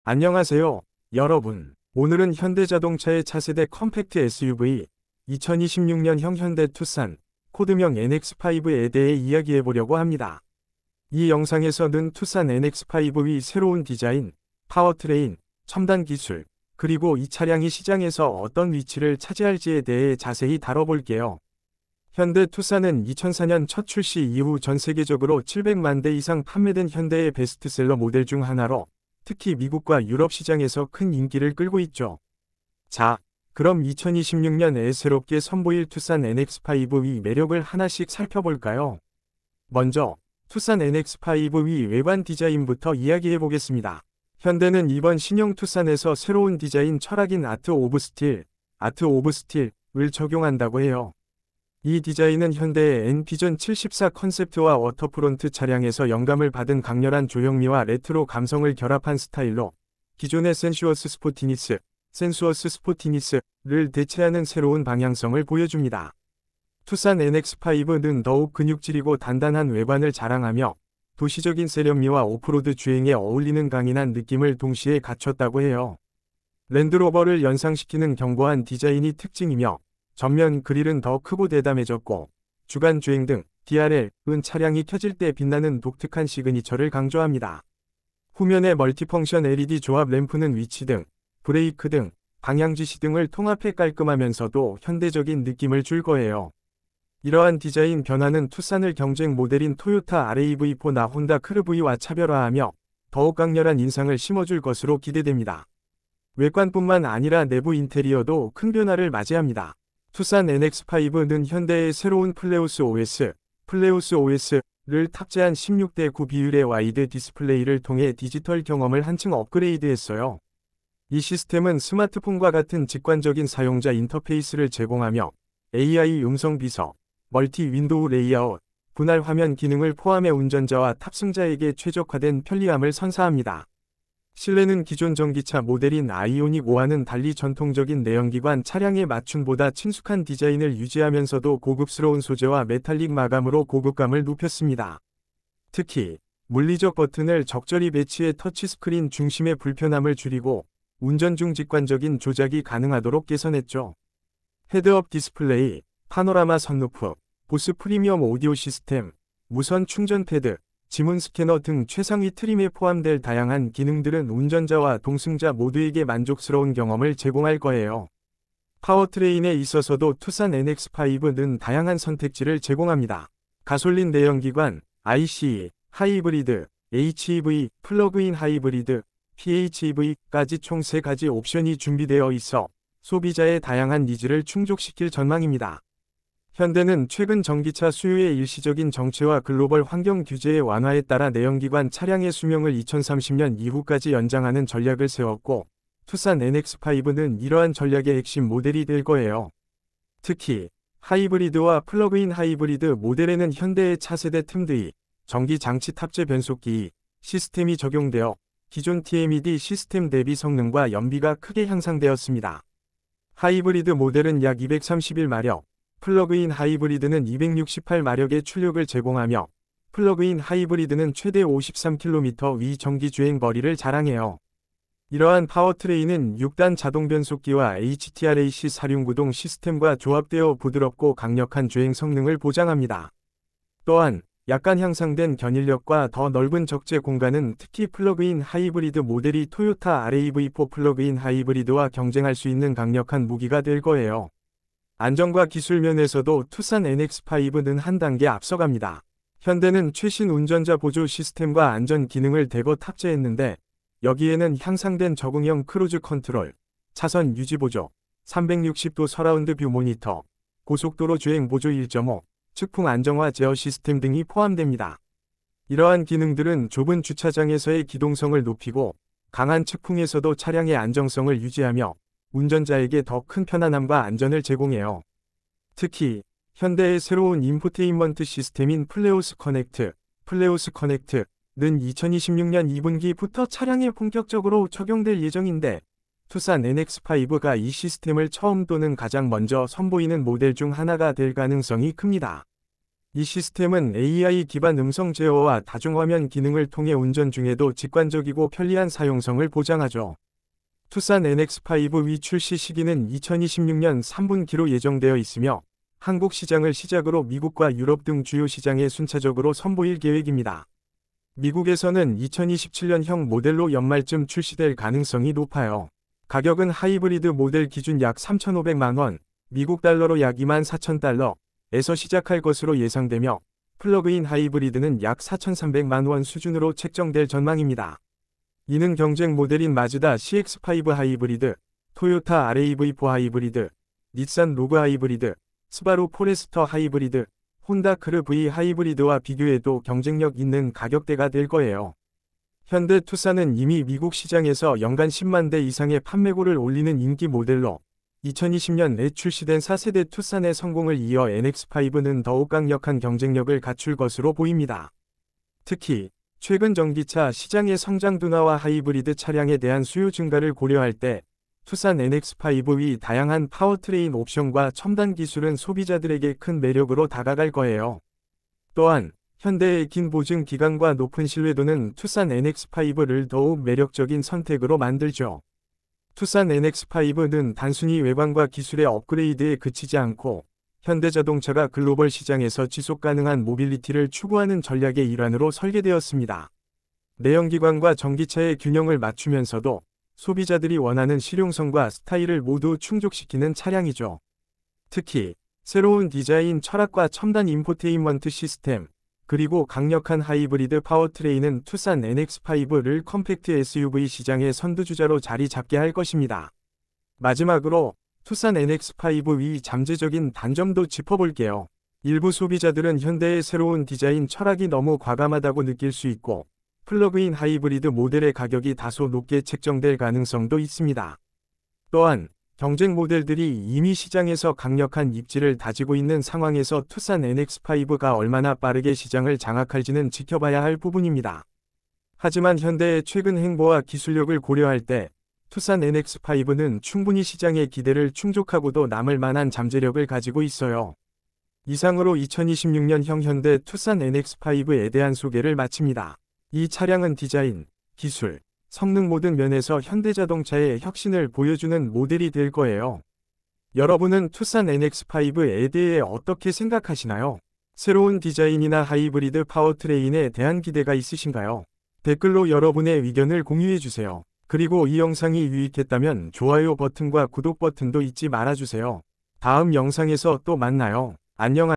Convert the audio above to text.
안녕하세요, 여러분. 오늘은 현대자동차의 차세대 컴팩트 SUV 2026년형 현대 투싼 코드명 NX5에 대해 이야기해보려고 합니다. 이 영상에서는 투싼 NX5의 새로운 디자인, 파워트레인, 첨단 기술, 그리고 이 차량이 시장에서 어떤 위치를 차지할지에 대해 자세히 다뤄볼게요. 현대 투싼은 2004년 첫 출시 이후 전 세계적으로 700만 대 이상 판매된 현대의 베스트셀러 모델 중 하나로 특히 미국과 유럽 시장에서 큰 인기를 끌고 있죠. 자, 그럼 2026년에 새롭게 선보일 투싼 NX5의 매력을 하나씩 살펴볼까요? 먼저, 투싼 NX5의 외관 디자인부터 이야기해보겠습니다. 현대는 이번 신형 투싼에서 새로운 디자인 철학인 아트 오브 스틸을 적용한다고 해요. 이 디자인은 현대의 N비전 74 컨셉트와 워터프론트 차량에서 영감을 받은 강렬한 조형미와 레트로 감성을 결합한 스타일로 기존의 센수어스 스포티니스를 대체하는 새로운 방향성을 보여줍니다. 투싼 NX5는 더욱 근육질이고 단단한 외관을 자랑하며 도시적인 세련미와 오프로드 주행에 어울리는 강인한 느낌을 동시에 갖췄다고 해요. 랜드로버를 연상시키는 견고한 디자인이 특징이며 전면 그릴은 더 크고 대담해졌고 주간 주행 등 DRL은 차량이 켜질 때 빛나는 독특한 시그니처를 강조합니다. 후면의 멀티펑션 LED 조합 램프는 위치 등, 브레이크 등, 방향 지시 등을 통합해 깔끔하면서도 현대적인 느낌을 줄 거예요. 이러한 디자인 변화는 투싼을 경쟁 모델인 토요타 RAV4나 혼다 크루브이와 차별화하며 더욱 강렬한 인상을 심어줄 것으로 기대됩니다. 외관뿐만 아니라 내부 인테리어도 큰 변화를 맞이합니다. 투싼 NX5는 현대의 새로운 플레우스 OS를 탑재한 16:9 비율의 와이드 디스플레이를 통해 디지털 경험을 한층 업그레이드했어요. 이 시스템은 스마트폰과 같은 직관적인 사용자 인터페이스를 제공하며 AI 음성 비서, 멀티 윈도우 레이아웃, 분할 화면 기능을 포함해 운전자와 탑승자에게 최적화된 편리함을 선사합니다. 실내는 기존 전기차 모델인 아이오닉 5와는 달리 전통적인 내연기관 차량에 맞춤보다 친숙한 디자인을 유지하면서도 고급스러운 소재와 메탈릭 마감으로 고급감을 높였습니다. 특히 물리적 버튼을 적절히 배치해 터치스크린 중심의 불편함을 줄이고 운전 중 직관적인 조작이 가능하도록 개선했죠. 헤드업 디스플레이, 파노라마 선루프, 보스 프리미엄 오디오 시스템, 무선 충전 패드, 지문 스캐너 등 최상위 트림에 포함될 다양한 기능들은 운전자와 동승자 모두에게 만족스러운 경험을 제공할 거예요. 파워트레인에 있어서도 투싼 NX5는 다양한 선택지를 제공합니다. 가솔린 내연기관, ICE, 하이브리드, HEV, 플러그인 하이브리드, PHEV까지 총 3가지 옵션이 준비되어 있어 소비자의 다양한 니즈를 충족시킬 전망입니다. 현대는 최근 전기차 수요의 일시적인 정체와 글로벌 환경 규제의 완화에 따라 내연기관 차량의 수명을 2030년 이후까지 연장하는 전략을 세웠고, 투싼 NX5는 이러한 전략의 핵심 모델이 될 거예요. 특히 하이브리드와 플러그인 하이브리드 모델에는 현대의 차세대 틈드이, 전기 장치 탑재 변속기 시스템이 적용되어 기존 TMED 시스템 대비 성능과 연비가 크게 향상되었습니다. 하이브리드 모델은 약 231마력, 플러그인 하이브리드는 268마력의 출력을 제공하며 플러그인 하이브리드는 최대 53km 위 전기 주행 거리를 자랑해요. 이러한 파워트레인은 6단 자동 변속기와 HTRAC 사륜구동 시스템과 조합되어 부드럽고 강력한 주행 성능을 보장합니다. 또한 약간 향상된 견인력과 더 넓은 적재 공간은 특히 플러그인 하이브리드 모델이 토요타 RAV4 플러그인 하이브리드와 경쟁할 수 있는 강력한 무기가 될 거예요. 안전과 기술 면에서도 투싼 NX5는 한 단계 앞서갑니다. 현대는 최신 운전자 보조 시스템과 안전 기능을 대거 탑재했는데 여기에는 향상된 적응형 크루즈 컨트롤, 차선 유지 보조, 360도 서라운드 뷰 모니터, 고속도로 주행 보조 1.5, 측풍 안정화 제어 시스템 등이 포함됩니다. 이러한 기능들은 좁은 주차장에서의 기동성을 높이고 강한 측풍에서도 차량의 안정성을 유지하며 운전자에게 더 큰 편안함과 안전을 제공해요. 특히 현대의 새로운 인포테인먼트 시스템인 플레오스 커넥트는 2026년 2분기부터 차량에 본격적으로 적용될 예정인데 투싼 NX5가 이 시스템을 처음 또는 가장 먼저 선보이는 모델 중 하나가 될 가능성이 큽니다. 이 시스템은 AI 기반 음성 제어와 다중화면 기능을 통해 운전 중에도 직관적이고 편리한 사용성을 보장하죠. 투싼 NX5V 출시 시기는 2026년 3분기로 예정되어 있으며 한국 시장을 시작으로 미국과 유럽 등 주요 시장에 순차적으로 선보일 계획입니다. 미국에서는 2027년형 모델로 연말쯤 출시될 가능성이 높아요. 가격은 하이브리드 모델 기준 약 3,500만 원, 미국 달러로 약 24,000달러에서 시작할 것으로 예상되며 플러그인 하이브리드는 약 4,300만 원 수준으로 책정될 전망입니다. 이는 경쟁 모델인 마즈다 CX5 하이브리드, 토요타 RAV4 하이브리드, 닛산 로그 하이브리드, 스바루 포레스터 하이브리드, 혼다 크르 V 하이브리드와 비교해도 경쟁력 있는 가격대가 될 거예요. 현대 투싼은 이미 미국 시장에서 연간 10만 대 이상의 판매고를 올리는 인기 모델로 2020년에 출시된 4세대 투싼의 성공을 이어 NX5는 더욱 강력한 경쟁력을 갖출 것으로 보입니다. 특히 최근 전기차 시장의 성장 둔화와 하이브리드 차량에 대한 수요 증가를 고려할 때 투싼 NX5의 다양한 파워트레인 옵션과 첨단 기술은 소비자들에게 큰 매력으로 다가갈 거예요. 또한 현대의 긴 보증 기간과 높은 신뢰도는 투싼 NX5를 더욱 매력적인 선택으로 만들죠. 투싼 NX5는 단순히 외관과 기술의 업그레이드에 그치지 않고 현대자동차가 글로벌 시장에서 지속 가능한 모빌리티를 추구하는 전략의 일환으로 설계되었습니다. 내연기관과 전기차의 균형을 맞추면서도 소비자들이 원하는 실용성과 스타일을 모두 충족시키는 차량이죠. 특히 새로운 디자인 철학과 첨단 인포테인먼트 시스템, 그리고 강력한 하이브리드 파워트레인은 투싼 NX5를 컴팩트 SUV 시장의 선두주자로 자리 잡게 할 것입니다. 마지막으로 투싼 NX5의 잠재적인 단점도 짚어볼게요. 일부 소비자들은 현대의 새로운 디자인 철학이 너무 과감하다고 느낄 수 있고 플러그인 하이브리드 모델의 가격이 다소 높게 책정될 가능성도 있습니다. 또한 경쟁 모델들이 이미 시장에서 강력한 입지를 다지고 있는 상황에서 투싼 NX5가 얼마나 빠르게 시장을 장악할지는 지켜봐야 할 부분입니다. 하지만 현대의 최근 행보와 기술력을 고려할 때 투싼 NX5는 충분히 시장의 기대를 충족하고도 남을 만한 잠재력을 가지고 있어요. 이상으로 2026년형 현대 투싼 NX5에 대한 소개를 마칩니다. 이 차량은 디자인, 기술, 성능 모든 면에서 현대자동차의 혁신을 보여주는 모델이 될 거예요. 여러분은 투싼 NX5에 대해 어떻게 생각하시나요? 새로운 디자인이나 하이브리드 파워트레인에 대한 기대가 있으신가요? 댓글로 여러분의 의견을 공유해주세요. 그리고 이 영상이 유익했다면 좋아요 버튼과 구독 버튼도 잊지 말아주세요. 다음 영상에서 또 만나요. 안녕.